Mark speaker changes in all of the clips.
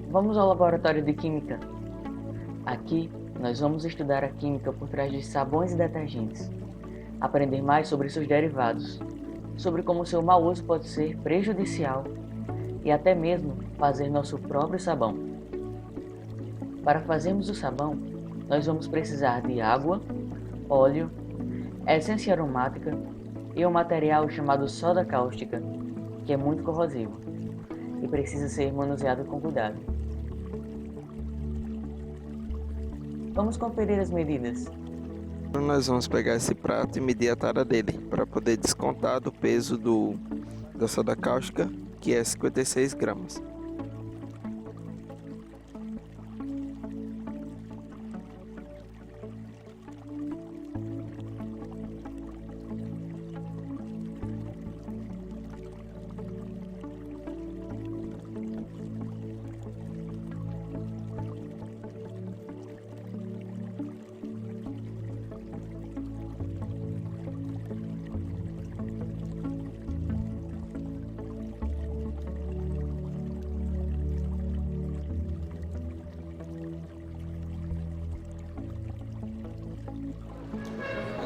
Speaker 1: Vamos ao laboratório de química. Aqui, nós vamos estudar a química por trás de sabões e detergentes, aprender mais sobre seus derivados, sobre como seu mau uso pode ser prejudicial e até mesmo fazer nosso próprio sabão. Para fazermos o sabão, nós vamos precisar de água, óleo, essência aromática e um material chamado soda cáustica, que é muito corrosivo e precisa ser manuseado com cuidado. Vamos conferir as medidas.
Speaker 2: Nós vamos pegar esse prato e medir a tara dele, para poder descontar do peso da soda cáustica, que é 56 gramas.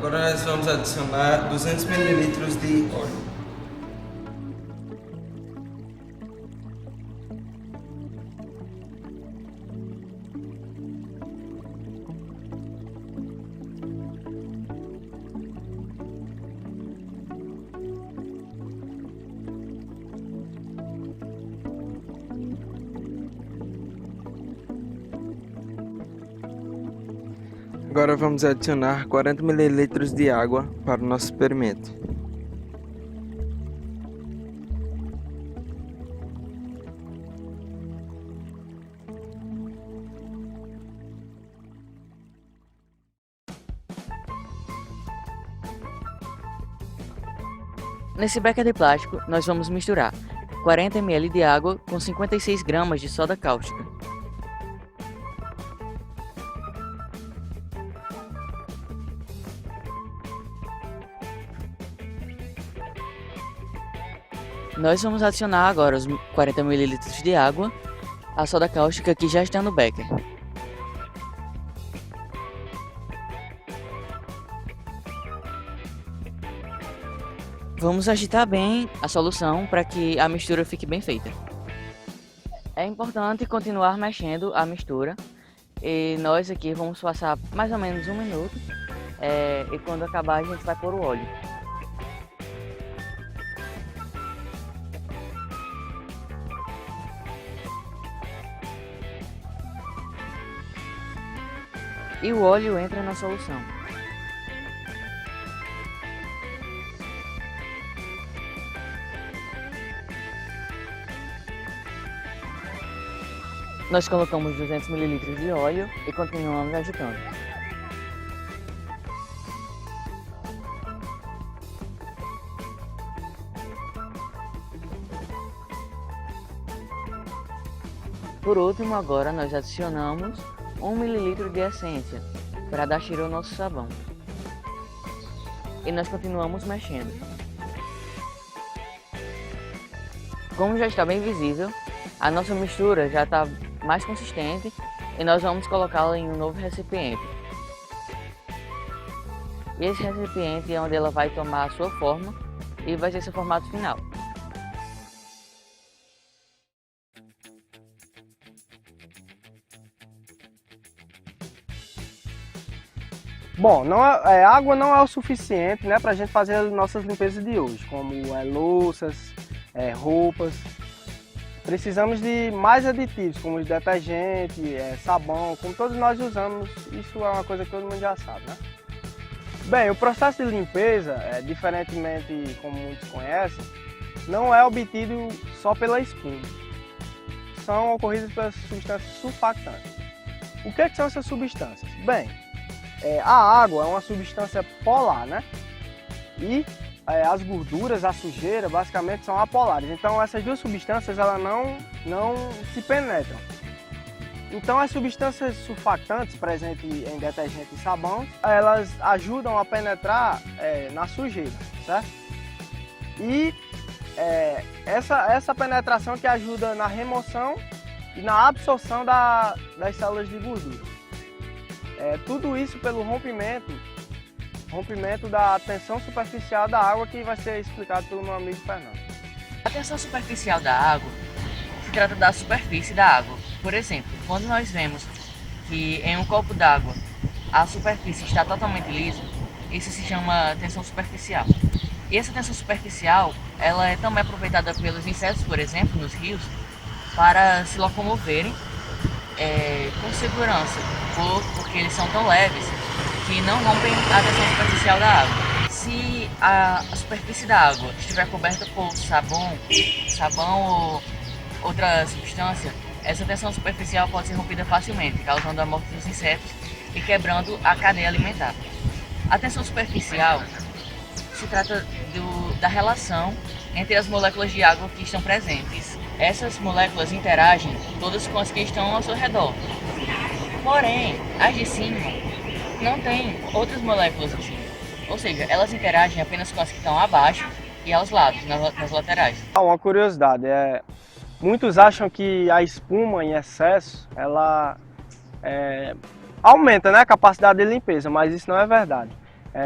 Speaker 2: Agora nós vamos adicionar 200 ml de óleo. Agora vamos adicionar 40 ml de água para o nosso experimento.
Speaker 1: Nesse becker de plástico, nós vamos misturar 40 ml de água com 56 gramas de soda cáustica. Nós vamos adicionar agora os 40 ml de água, a soda cáustica que já está no becker. Vamos agitar bem a solução para que a mistura fique bem feita. É importante continuar mexendo a mistura e nós aqui vamos passar mais ou menos 1 minuto e quando acabar a gente vai pôr o óleo. E o óleo entra na solução. Nós colocamos 200 ml de óleo e continuamos agitando. Por último, agora nós adicionamos 1 ml de essência para dar cheiro ao nosso sabão. E nós continuamos mexendo. Como já está bem visível, a nossa mistura já está mais consistente e nós vamos colocá-la em um novo recipiente. E esse recipiente é onde ela vai tomar a sua forma e vai ser seu formato final.
Speaker 3: Bom, água não é o suficiente, né, para a gente fazer as nossas limpezas de hoje, como louças, roupas. precisamos de mais aditivos, como detergente, sabão, como todos nós usamos. Isso é uma coisa que todo mundo já sabe, né? Bem, o processo de limpeza, diferentemente como muitos conhecem, não é obtido só pela espuma. São ocorridas pelas substâncias surfactantes. O que são essas substâncias? Bem, a água é uma substância polar, né? E as gorduras, a sujeira, basicamente são apolares. Então essas duas substâncias elas não se penetram. Então as substâncias surfactantes presentes em detergente e sabão, elas ajudam a penetrar na sujeira, certo? E essa penetração que ajuda na remoção e na absorção das células de gordura. Tudo isso pelo rompimento da tensão superficial da água, que vai ser explicado pelo meu amigo Fernando.
Speaker 1: A tensão superficial da água se trata da superfície da água. Por exemplo, quando nós vemos que em um copo d'água a superfície está totalmente lisa, isso se chama tensão superficial. E essa tensão superficial, ela é também aproveitada pelos insetos, por exemplo, nos rios, para se locomoverem com segurança, porque eles são tão leves que não rompem a tensão superficial da água. Se a superfície da água estiver coberta por sabão ou outra substância, essa tensão superficial pode ser rompida facilmente, causando a morte dos insetos e quebrando a cadeia alimentar. A tensão superficial se trata da relação entre as moléculas de água que estão presentes. Essas moléculas interagem todas com as que estão ao seu redor. Porém, as de cima não têm outras moléculas assim. Ou seja, elas interagem apenas com as que estão abaixo e aos lados, nas laterais.
Speaker 3: Uma curiosidade, muitos acham que a espuma em excesso, ela aumenta, né, a capacidade de limpeza, mas isso não é verdade.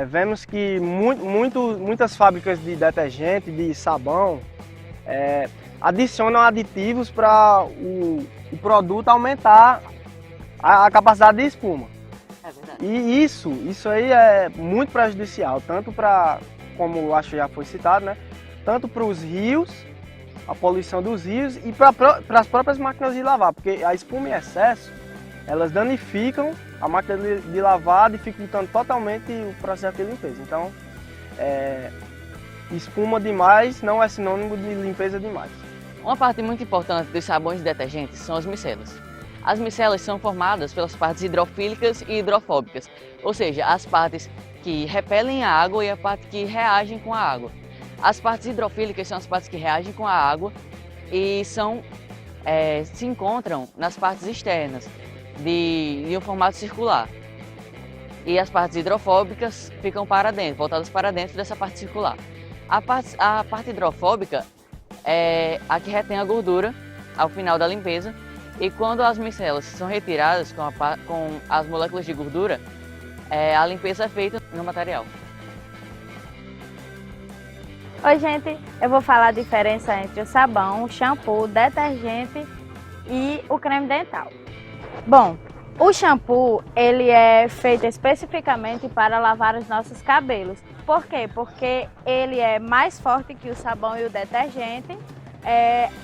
Speaker 3: Vemos que muitas fábricas de detergente, de sabão, adicionam aditivos para o produto aumentar a capacidade de espuma.
Speaker 1: É verdade.
Speaker 3: E isso aí é muito prejudicial, tanto para, como eu acho que já foi citado, né, tanto para os rios, a poluição dos rios, e para as próprias máquinas de lavar, porque a espuma em excesso, elas danificam a máquina de lavar, dificultando totalmente o processo de limpeza. Então, espuma demais não é sinônimo de limpeza demais.
Speaker 1: Uma parte muito importante dos sabões e detergentes são as micelas. As micelas são formadas pelas partes hidrofílicas e hidrofóbicas, ou seja, as partes que repelem a água e a parte que reagem com a água. As partes hidrofílicas são as partes que reagem com a água e se encontram nas partes externas de um formato circular. E as partes hidrofóbicas ficam para dentro, voltadas para dentro dessa parte circular. A parte hidrofóbica é a que retém a gordura ao final da limpeza, e quando as micelas são retiradas com as moléculas de gordura, a limpeza é feita no material.
Speaker 4: Oi gente, eu vou falar a diferença entre o sabão, o shampoo, o detergente e o creme dental. Bom, o shampoo ele é feito especificamente para lavar os nossos cabelos. Por quê? Porque ele é mais forte que o sabão e o detergente,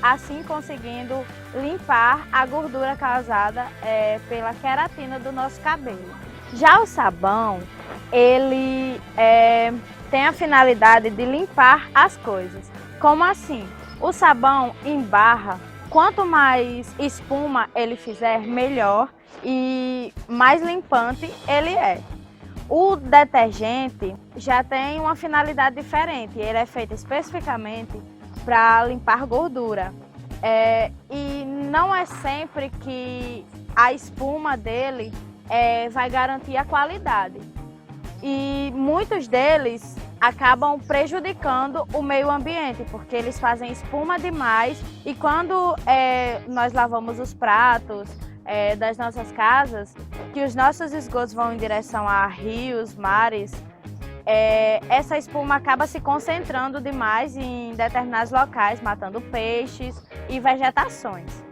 Speaker 4: assim conseguindo limpar a gordura causada pela queratina do nosso cabelo. Já o sabão, ele tem a finalidade de limpar as coisas. Como assim? O sabão em barra, quanto mais espuma ele fizer, melhor e mais limpante ele é. O detergente já tem uma finalidade diferente, ele é feito especificamente para limpar gordura. E não é sempre que a espuma dele vai garantir a qualidade. E muitos deles acabam prejudicando o meio ambiente, porque eles fazem espuma demais e quando nós lavamos os pratos das nossas casas, que os nossos esgotos vão em direção a rios, mares, essa espuma acaba se concentrando demais em determinados locais, matando peixes e vegetações.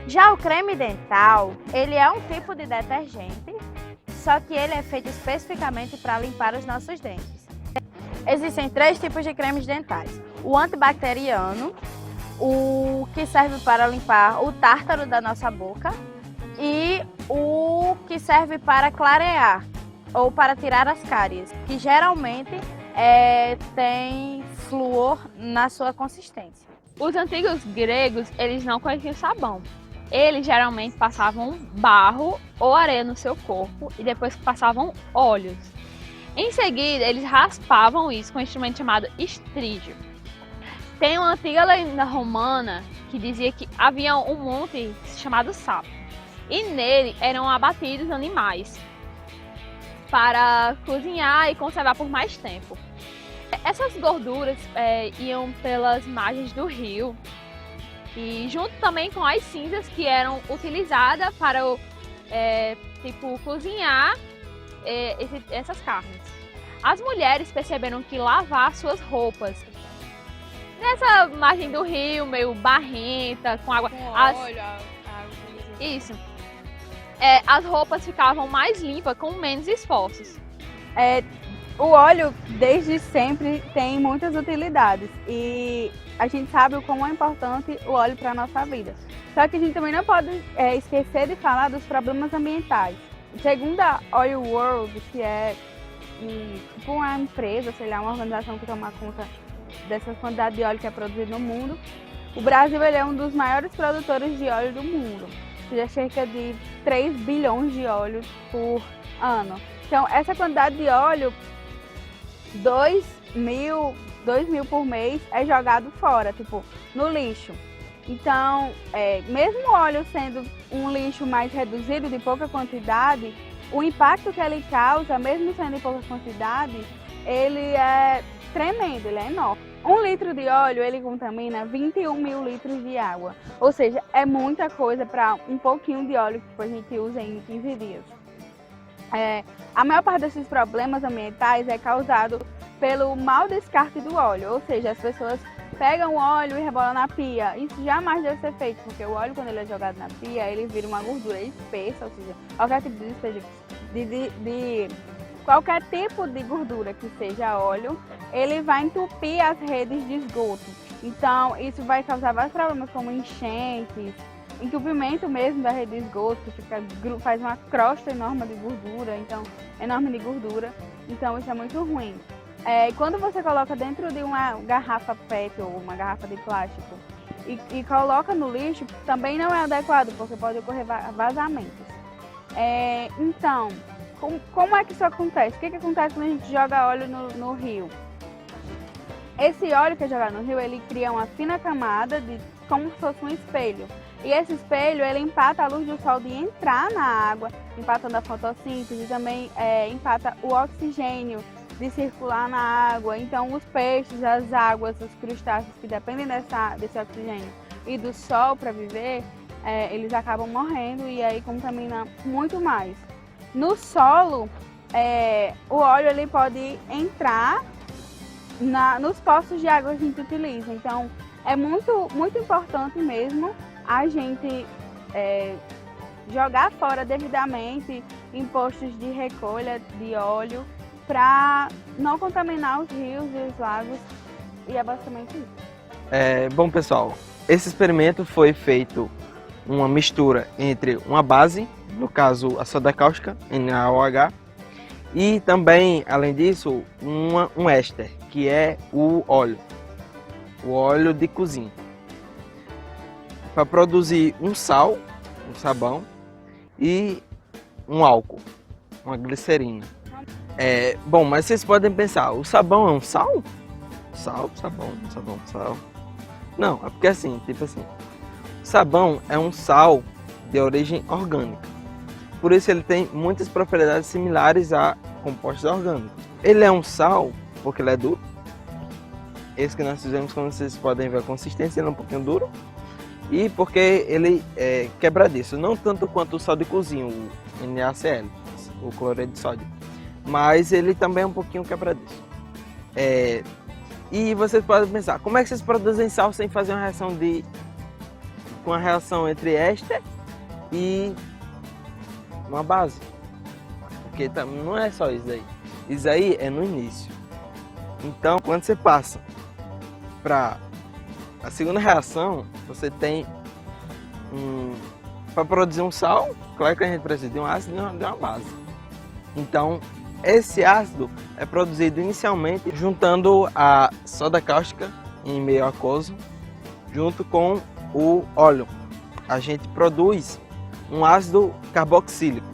Speaker 4: Já o creme dental, ele é um tipo de detergente, só que ele é feito especificamente para limpar os nossos dentes. Existem 3 tipos de cremes dentais: o antibacteriano, o que serve para limpar o tártaro da nossa boca e o que serve para clarear ou para tirar as cáries, que geralmente tem flúor na sua consistência.
Speaker 5: Os antigos gregos, eles não conheciam sabão. Eles geralmente passavam barro ou areia no seu corpo e depois passavam óleos. Em seguida, eles raspavam isso com um instrumento chamado estrígio. Tem uma antiga lenda romana que dizia que havia um monte chamado Sapo. E nele eram abatidos animais para cozinhar e conservar por mais tempo. Essas gorduras iam pelas margens do rio e junto também com as cinzas que eram utilizadas para cozinhar essas carnes. As mulheres perceberam que lavar suas roupas nessa margem do rio, meio barrenta, com água. Isso. As roupas ficavam mais limpas, com menos esforços.
Speaker 6: O óleo, desde sempre, tem muitas utilidades e a gente sabe o como é importante o óleo para a nossa vida. Só que a gente também não pode esquecer de falar dos problemas ambientais. Segundo a Oil World, que é uma empresa, sei lá, uma organização que toma conta dessa quantidade de óleo que é produzido no mundo, o Brasil ele é um dos maiores produtores de óleo do mundo, que é cerca de 3 bilhões de óleo por ano. Então, essa quantidade de óleo, 2 mil por mês, é jogado fora, tipo, no lixo. Então, mesmo o óleo sendo um lixo mais reduzido, de pouca quantidade, o impacto que ele causa, mesmo sendo em pouca quantidade, ele é tremendo, ele é enorme. 1 litro de óleo, ele contamina 21 mil litros de água. Ou seja, é muita coisa para um pouquinho de óleo que a gente usa em 15 dias. A maior parte desses problemas ambientais é causado pelo mau descarte do óleo, ou seja, as pessoas pegam o óleo e rebolam na pia. Isso jamais deve ser feito, porque o óleo, quando ele é jogado na pia, ele vira uma gordura espessa, ou seja, qualquer tipo qualquer tipo de gordura que seja óleo, ele vai entupir as redes de esgoto. Então, isso vai causar vários problemas, como enchentes, entupimento mesmo da rede de esgoto, que faz uma crosta enorme de gordura, então isso é muito ruim. Quando você coloca dentro de uma garrafa PET ou uma garrafa de plástico e coloca no lixo, também não é adequado, porque pode ocorrer vazamentos. Então, como é que isso acontece? O que acontece quando a gente joga óleo no rio? Esse óleo que é jogado no rio, ele cria uma fina camada como se fosse um espelho. E esse espelho, ele empata a luz do sol de entrar na água, empatando a fotossíntese, e também empata o oxigênio de circular na água. Então, os peixes, as águas, os crustáceos que dependem desse oxigênio e do sol para viver, eles acabam morrendo e aí contamina muito mais. No solo, o óleo ele pode entrar nos poços de água que a gente utiliza. Então, é muito, muito importante mesmo a gente jogar fora devidamente em postos de recolha de óleo para não contaminar os rios e os lagos, e é basicamente isso.
Speaker 2: Bom, pessoal, esse experimento foi feito uma mistura entre uma base, no caso a soda cáustica, NaOH, e também, além disso, um éster, que é o óleo de cozinha, para produzir um sal, um sabão e um álcool, uma glicerina. Bom, mas vocês podem pensar, o sabão é um sal? Sal. Não, é porque assim, sabão é um sal de origem orgânica. Por isso ele tem muitas propriedades similares a compostos orgânicos. Ele é um sal porque ele é duro. Esse que nós fizemos, como vocês podem ver a consistência, ele é um pouquinho duro. E porque ele é quebradiço, não tanto quanto o sal de cozinha, o NaCl, o cloreto de sódio. Mas ele também é um pouquinho quebradiço. E vocês podem pensar, como é que vocês produzem sal sem fazer uma reação entre éster e uma base? Porque não é só isso aí. Isso aí é no início. Então, quando você passa para A segunda reação, você tem para produzir um sal, claro que a gente precisa de um ácido e de uma base. Então, esse ácido é produzido inicialmente juntando a soda cáustica em meio aquoso junto com o óleo. A gente produz um ácido carboxílico,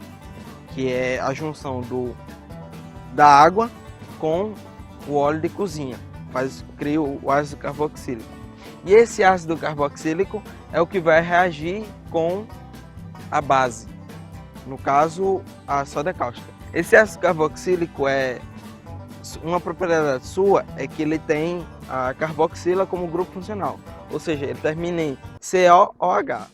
Speaker 2: que é a junção da água com o óleo de cozinha, cria o ácido carboxílico. E esse ácido carboxílico é o que vai reagir com a base, no caso a soda cáustica. Esse ácido carboxílico uma propriedade sua é que ele tem a carboxila como grupo funcional, ou seja, ele termina em COOH,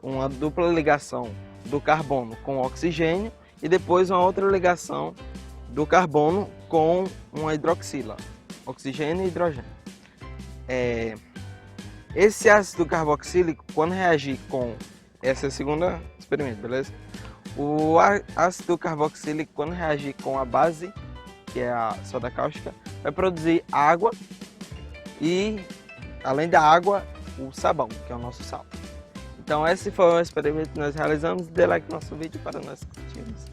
Speaker 2: uma dupla ligação do carbono com o oxigênio e depois uma outra ligação do carbono com uma hidroxila, oxigênio e hidrogênio. Esse ácido carboxílico, quando reagir com esse é o segundo experimento, beleza? O ácido carboxílico, quando reagir com a base, que é a soda cáustica, vai produzir água e, além da água, o sabão, que é o nosso sal. Então esse foi o experimento que nós realizamos. Dê like no nosso vídeo para nós curtirmos.